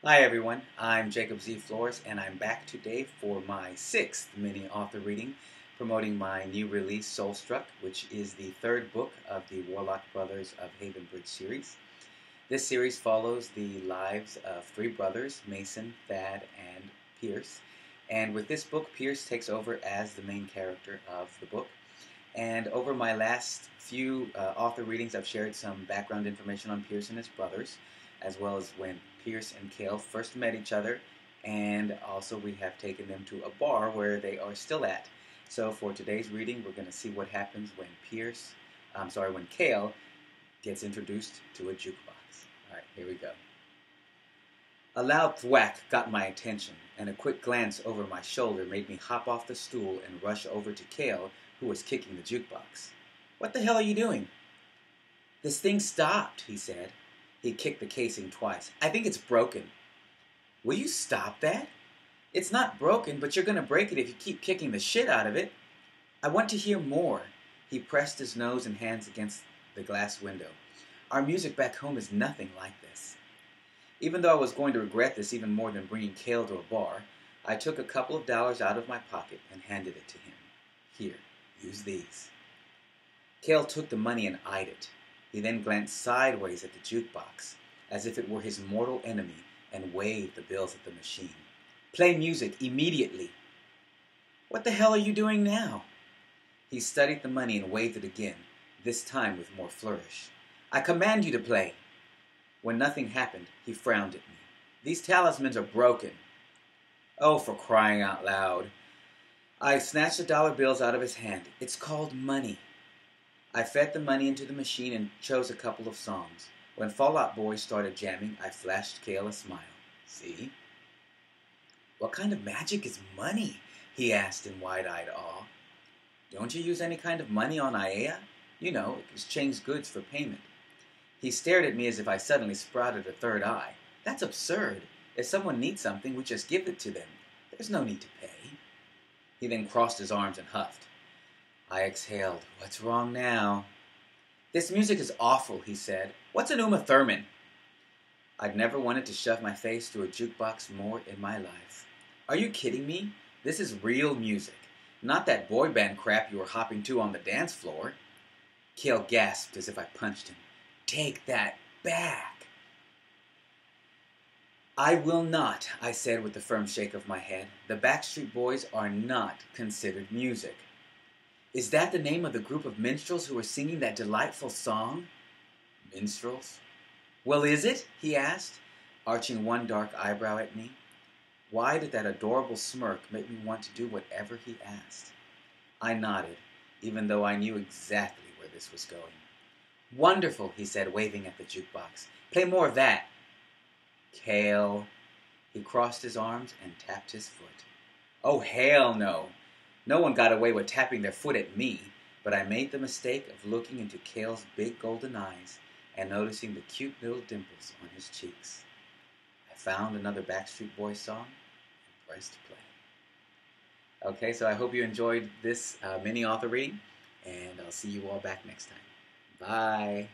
Hi everyone, I'm Jacob Z. Flores and I'm back today for my sixth mini author reading promoting my new release Soulstruck, which is the third book of the Warlock Brothers of Haven Bridge series. This series follows the lives of three brothers, Mason, Thad, and Pierce. And with this book, Pierce takes over as the main character of the book. And over my last few author readings, I've shared some background information on Pierce and his brothers, as well as when Pierce and Kale first met each other, and also we have taken them to a bar where they are still at. So for today's reading, we're going to see what happens when when Kale gets introduced to a jukebox. All right, here we go. A loud thwack got my attention, and a quick glance over my shoulder made me hop off the stool and rush over to Kale, who was kicking the jukebox. "What the hell are you doing?" "This thing stopped," he said. He kicked the casing twice. "I think it's broken." "Will you stop that?" "It's not broken, but you're going to break it if you keep kicking the shit out of it." "I want to hear more." He pressed his nose and hands against the glass window. "Our music back home is nothing like this." Even though I was going to regret this even more than bringing Kale to a bar, I took a couple of dollars out of my pocket and handed it to him. "Here, use these." Kale took the money and eyed it. He then glanced sideways at the jukebox, as if it were his mortal enemy, and waved the bills at the machine. "Play music immediately." "What the hell are you doing now?" He studied the money and waved it again, this time with more flourish. "I command you to play." When nothing happened, he frowned at me. "These talismans are broken." "Oh, for crying out loud." I snatched the dollar bills out of his hand. "It's called money." I fed the money into the machine and chose a couple of songs. When Fall Out Boy started jamming, I flashed Kale a smile. "See?" "What kind of magic is money?" he asked in wide-eyed awe. "Don't you use any kind of money on Aeaea? You know, exchange goods for payment." He stared at me as if I suddenly sprouted a third eye. "That's absurd. If someone needs something, we just give it to them. There's no need to pay." He then crossed his arms and huffed. I exhaled. "What's wrong now?" "This music is awful," he said. "What's an Uma Thurman?" I'd never wanted to shove my face through a jukebox more in my life. "Are you kidding me? This is real music. Not that boy band crap you were hopping to on the dance floor." Kale gasped as if I punched him. "Take that back." "I will not," I said with a firm shake of my head. "The Backstreet Boys are not considered music." "Is that the name of the group of minstrels who were singing that delightful song?" "Minstrels?" "Well, is it?" he asked, arching one dark eyebrow at me. Why did that adorable smirk make me want to do whatever he asked? I nodded, even though I knew exactly where this was going. "Wonderful," he said, waving at the jukebox. "Play more of that." "Kale." He crossed his arms and tapped his foot. Oh, hell no. No one got away with tapping their foot at me, but I made the mistake of looking into Kale's big golden eyes and noticing the cute little dimples on his cheeks. I found another Backstreet Boys song and pressed play. Okay, so I hope you enjoyed this mini author reading, and I'll see you all back next time. Bye.